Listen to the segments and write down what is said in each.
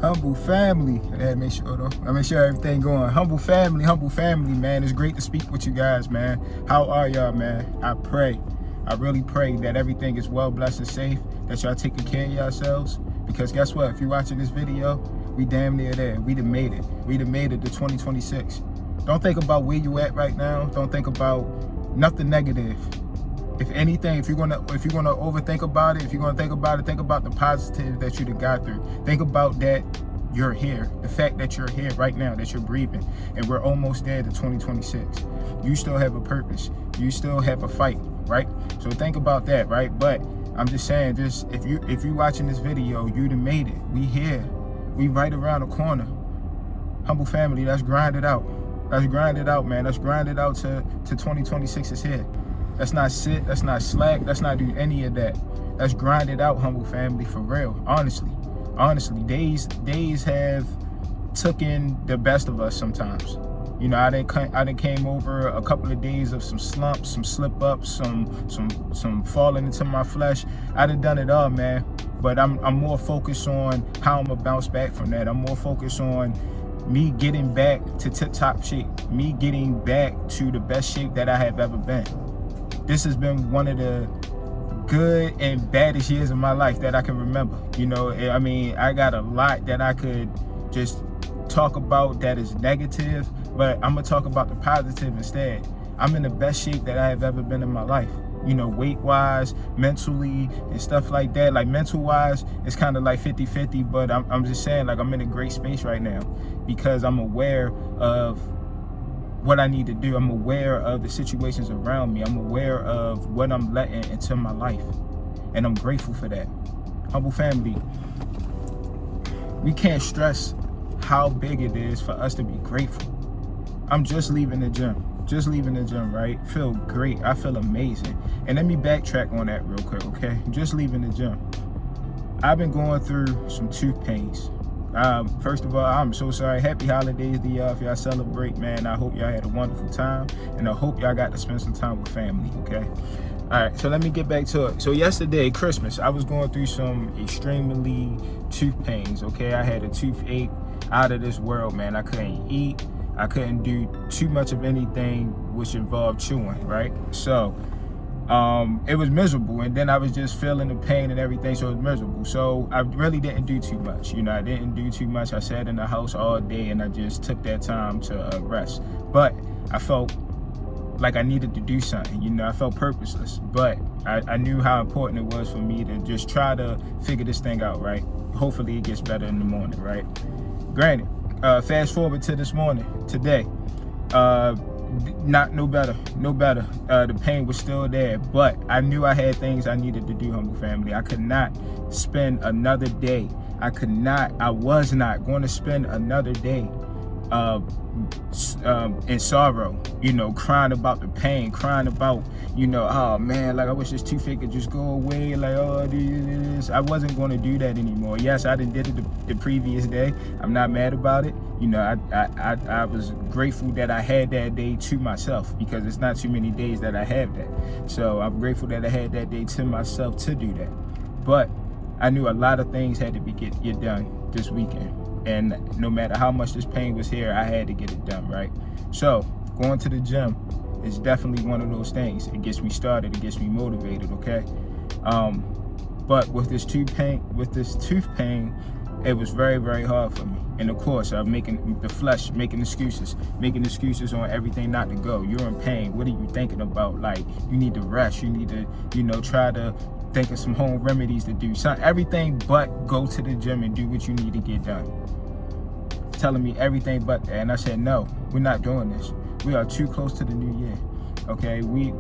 Humble family. I make sure though. I make sure everything going. Humble family, man. It's great to speak with you guys, man. How are y'all, man? I really pray that everything is well, blessed, and safe, that y'all taking care of yourselves. Because guess what? If you're watching this video, we damn near there. We done made it. We done made it to 2026. Don't think about where you at right now. Don't think about nothing negative. If anything, if you're gonna overthink about it, if you're gonna think about it, think about the positive that you done got through. Think about that you're here, the fact that you're here right now, that you're breathing, and we're almost there to 2026. You still have a purpose. You still have a fight, right? So think about that, right? But I'm just saying, just if you watching this video, you done made it. We here. We right around the corner. Humble family, let's grind it out. Let's grind it out, man. Let's grind it out to 2026 is here. Let's not sit, let's not slack, let's not do any of that. Let's grind it out, humble family, for real. Honestly, days have taken the best of us sometimes. You know, I done came over a couple of days of some slumps, some slip ups, some falling into my flesh. I done it all, man. But I'm more focused on how I'm gonna bounce back from that. I'm more focused on me getting back to tip-top shape, me getting back to the best shape that I have ever been. This has been one of the good and baddest years of my life that I can remember. You know, I mean, I got a lot that I could just talk about that is negative, but I'm gonna talk about the positive instead. I'm in the best shape that I have ever been in my life. You know, weight-wise, mentally, and stuff like that. Like, mental-wise, it's kind of like 50-50, but I'm just saying, like, I'm in a great space right now because I'm aware of what I need to do. I'm aware of the situations around me. I'm aware of what I'm letting into my life, and I'm grateful for that. Humble family, we can't stress how big it is for us to be grateful. I'm just leaving the gym. Right? Feel great. I feel amazing. And let me backtrack on that real quick, okay? Just leaving the gym. I've been going through some tooth pains. First of all, I'm so sorry. Happy holidays to y'all. If y'all celebrate, man, I hope y'all had a wonderful time, and I hope y'all got to spend some time with family, okay? All right, so let me get back to it. So yesterday, Christmas, I was going through some extremely tooth pains, okay? I had a toothache out of this world, man. I couldn't eat. I couldn't do too much of anything which involved chewing, right? So it was miserable, and then I was just feeling the pain and everything, so it was miserable. So I really didn't do too much. You know, I didn't do too much. I sat in the house all day, and I just took that time to rest. But I felt like I needed to do something. You know, I felt purposeless, but I knew how important it was for me to just try to figure this thing out, right? Hopefully it gets better in the morning, right? Granted, fast forward to this morning, today, no better. The pain was still there, but I knew I had things I needed to do, humble family. I could not spend another day. I was not going to spend another day in sorrow, you know, crying about the pain, crying about, you know, oh man, like I wish this toothache could just go away, like, oh, this. I wasn't going to do that anymore. Yes, I did it the previous day. I'm not mad about it. You know, I was grateful that I had that day to myself, because it's not too many days that I have that. So I'm grateful that I had that day to myself to do that. But I knew a lot of things had to get done this weekend. And no matter how much this pain was here, I had to get it done, right? So going to the gym is definitely one of those things. It gets me started, it gets me motivated, okay? But with this tooth pain, it was very, very hard for me. And of course, I'm making excuses on everything not to go. You're in pain. What are you thinking about? Like, you need to rest. You need to, you know, try to think of some home remedies to do. Everything but go to the gym and do what you need to get done. Telling me everything but that. And I said, no, we're not doing this. We are too close to the new year. Okay, we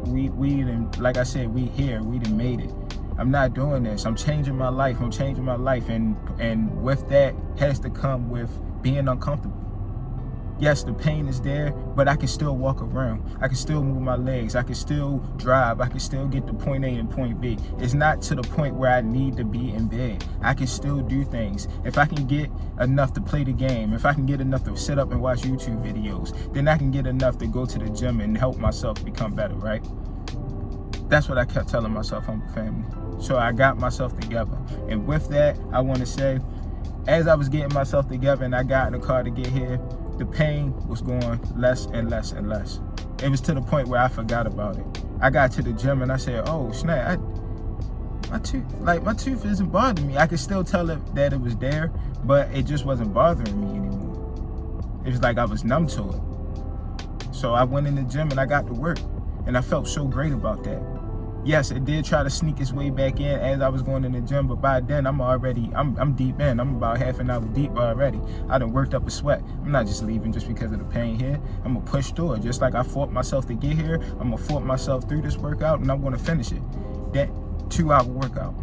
like I said, we here. We done made it. I'm not doing this. I'm changing my life. And with that has to come with being uncomfortable. Yes, the pain is there, but I can still walk around. I can still move my legs. I can still drive. I can still get to point A and point B. It's not to the point where I need to be in bed. I can still do things. If I can get enough to play the game, if I can get enough to sit up and watch YouTube videos, then I can get enough to go to the gym and help myself become better, right? That's what I kept telling myself, humble family. So I got myself together. And with that, I want to say, as I was getting myself together and I got in the car to get here, the pain was going less and less and less. It was to the point where I forgot about it. I got to the gym and I said, oh snap, my tooth isn't bothering me. I could still tell it that it was there, but it just wasn't bothering me anymore. It was like I was numb to it. So I went in the gym and I got to work, and I felt so great about that. Yes, it did try to sneak its way back in as I was going in the gym, but by then I'm deep in. I'm about half an hour deep already. I done worked up a sweat. I'm not just leaving just because of the pain here. I'm gonna push through it. Just like I fought myself to get here, I'm gonna fight myself through this workout, and I'm gonna finish it. That 2-hour workout.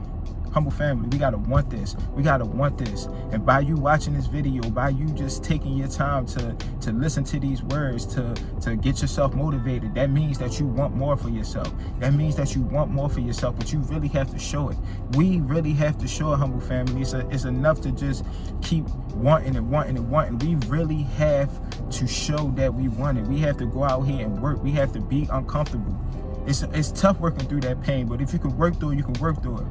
Humble family, we gotta want this. We gotta want this. And by you watching this video, by you just taking your time to listen to these words, to get yourself motivated, that means that you want more for yourself. That means that you want more for yourself, but you really have to show it. We really have to show it, humble family. It's enough to just keep wanting and wanting and wanting. We really have to show that we want it. We have to go out here and work. We have to be uncomfortable. It's tough working through that pain, but if you can work through it, you can work through it.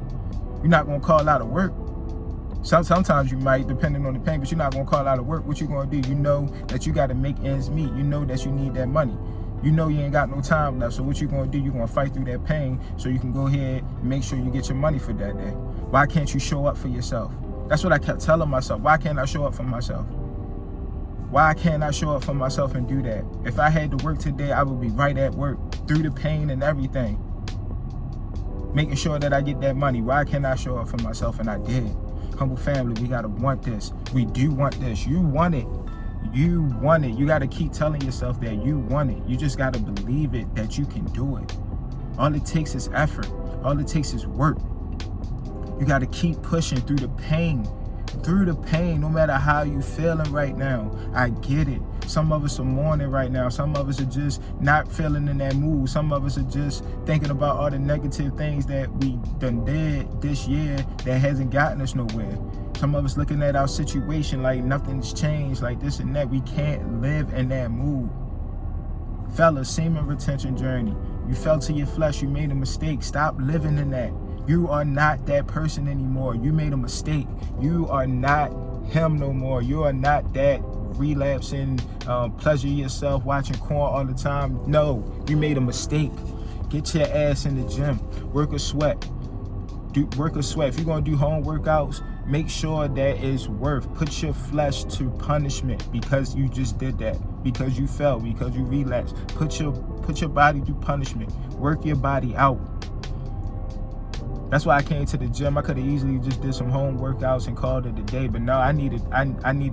You're not gonna call out of work. Sometimes you might, depending on the pain, but you're not gonna call out of work. What you gonna do? You know that you gotta make ends meet. You know that you need that money. You know you ain't got no time left. So what you gonna do? You're gonna fight through that pain so you can go ahead and make sure you get your money for that day. Why can't you show up for yourself? That's what I kept telling myself. Why can't I show up for myself? Why can't I show up for myself and do that? If I had to work today, I would be right at work through the pain and everything, making sure that I get that money. Why can't I show up for myself? And I did. Humble family, we gotta want this. We do want this. You want it. You want it. You gotta keep telling yourself that you want it. You just gotta believe it, that you can do it. All it takes is effort. All it takes is work. You gotta keep pushing through the pain. Through the pain, no matter how you feeling right now. I get it. Some of us are mourning right now. Some of us are just not feeling in that mood. Some of us are just thinking about all the negative things that we done did this year that hasn't gotten us nowhere. Some of us looking at our situation like nothing's changed, like this and that. We can't live in that mood. Fellas, semen retention journey. You fell to your flesh. You made a mistake. Stop living in that. You are not that person anymore. You made a mistake. You are not him no more. You are not that relapsing, pleasure yourself, watching corn all the time. No, you made a mistake. Get your ass in the gym. Work a sweat. Work a sweat. If you're going to do home workouts, make sure that it's worth. Put your flesh to punishment because you just did that. Because you fell. Because you relapsed. Put your body through punishment. Work your body out. That's why I came to the gym. I could have easily just did some home workouts and called it a day, but no, I needed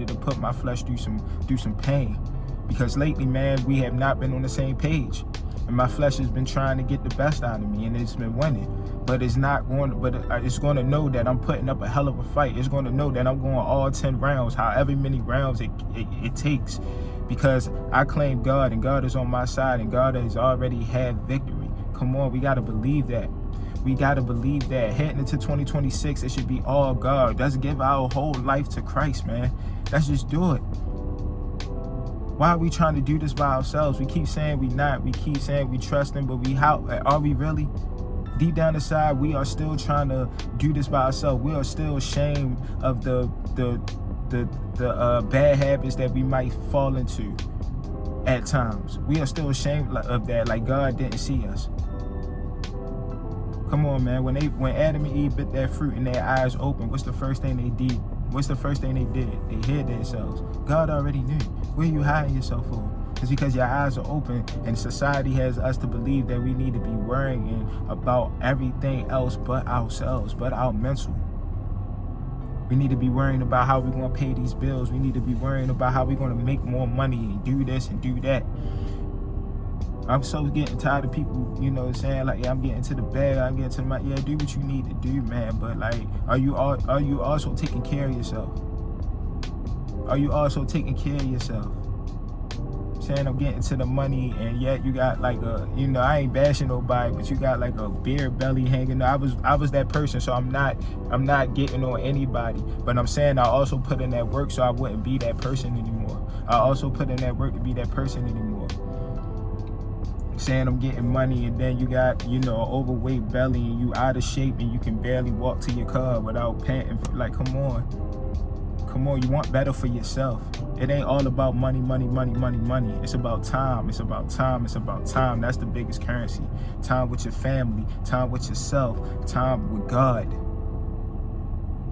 to put my flesh through some pain, because lately, man, we have not been on the same page, and my flesh has been trying to get the best out of me, and it's been winning. But it's not going. But it's going to know that I'm putting up a hell of a fight. It's going to know that I'm going all 10 rounds, however many rounds it takes, because I claim God, and God is on my side, and God has already had victory. Come on, we gotta believe that. We got to believe that. Heading into 2026, it should be all God. Let's give our whole life to Christ, man. Let's just do it. Why are we trying to do this by ourselves? We keep saying we not. We keep saying we trust him, but are we really? Deep down inside, we are still trying to do this by ourselves. We are still ashamed of the bad habits that we might fall into at times. We are still ashamed of that, like God didn't see us. Come on, man. When Adam and Eve bit that fruit and their eyes open, what's the first thing they did? What's the first thing they did? They hid themselves. God already knew. Where are you hiding yourself for? It's because your eyes are open, and society has us to believe that we need to be worrying about everything else but ourselves, but our mental. We need to be worrying about how we're going to pay these bills. We need to be worrying about how we're going to make more money and do this and do that. I'm so getting tired of people, saying like, yeah, I'm getting to the bed, I'm getting to my, yeah, do what you need to do, man. But like, are you also taking care of yourself? Are you also taking care of yourself? Saying I'm getting to the money, and yet you got like a, I ain't bashing nobody, but you got like a beer belly hanging. I was that person, so I'm not getting on anybody. But I'm saying I also put in that work so I wouldn't be that person anymore. I also put in that work to be that person anymore. Saying I'm getting money, and then you got, an overweight belly, and you out of shape, and you can barely walk to your car without panting. Like, come Come on, you want better for yourself. It ain't all about money, money, money, money, money. It's about time. It's about time. It's about time. That's the biggest currency. Time with your family, time with yourself, time with God.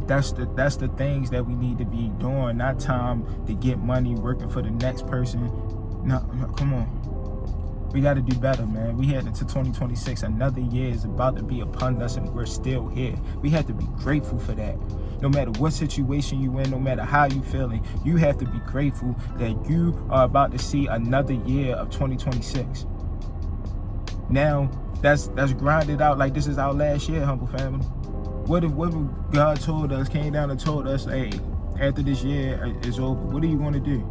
That's the things that we need to be doing, not time to get money working for the next person. No, come on. We got to do better, man. We head into 2026. Another year is about to be upon us, and we're still here. We have to be grateful for that. No matter what situation you in, no matter how you feeling, you have to be grateful that you are about to see another year of 2026. Now, that's grinded out like this is our last year, humble family. What if God told us, came down and told us, hey, after this year is over, what are you going to do?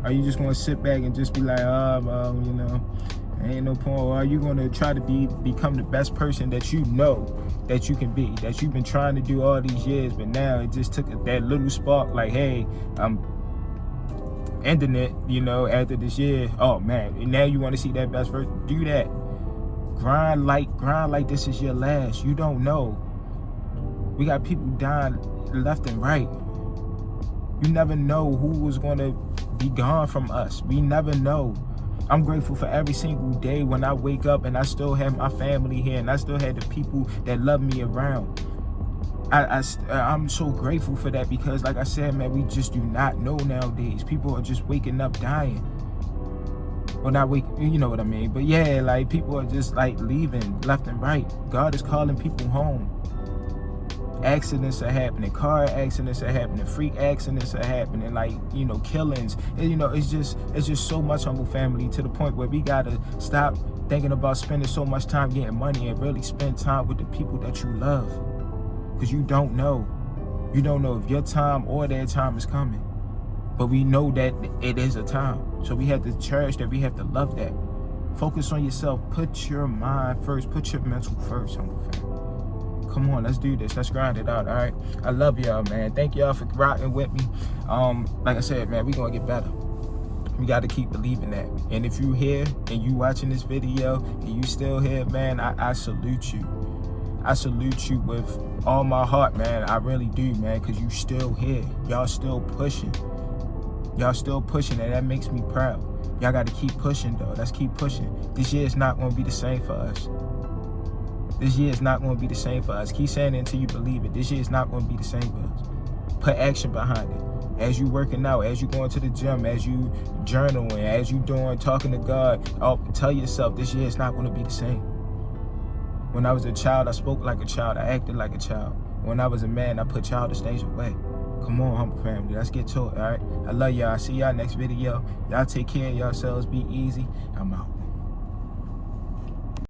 Are you just going to sit back and just be like, you know, ain't no point? Or are you going to try to become the best person that you know that you can be, that you've been trying to do all these years, but now it just took that little spark, like, hey, I'm ending it, you know, after this year. Oh, man, and now you want to see that best version. Do that. Grind like this is your last. You don't know. We got people dying left and right. You never know who was going to be gone from us. We never know. I'm grateful for every single day when I wake up and I still have my family here and I still have the people that love me around. I'm so grateful for that because, like I said, man, we just do not know nowadays. People are just waking up dying. Well, not wake, you know what I mean? But yeah, like people are just like leaving left and right. God is calling people home. Accidents are happening, car accidents are happening, freak accidents are happening, like, you know, killings. And, you know, it's just so much, humble family, to the point where we gotta stop thinking about spending so much time getting money and really spend time with the people that you love. Because you don't know if your time or their time is coming. But we know that it is a time. So we have to cherish that, we have to love that. Focus on yourself, put your mind first, put your mental first, humble family. Come on, let's do this. Let's grind it out, all right? I love y'all, man. Thank y'all for rocking with me. Like I said, man, we're going to get better. We got to keep believing that. And if you here and you watching this video and you still here, man, I salute you. I salute you with all my heart, man. I really do, man, because you still here. Y'all still pushing. Y'all still pushing, and that makes me proud. Y'all got to keep pushing, though. Let's keep pushing. This year is not going to be the same for us. This year is not going to be the same for us. Keep saying it until you believe it. This year is not going to be the same for us. Put action behind it. As you working out, as you going to the gym, as you journaling, as you talking to God, tell yourself this year is not going to be the same. When I was a child, I spoke like a child. I acted like a child. When I was a man, I put childish things away. Come on, humble family. Let's get to it, all right? I love y'all. See y'all next video. Y'all take care of yourselves. Be easy. I'm out.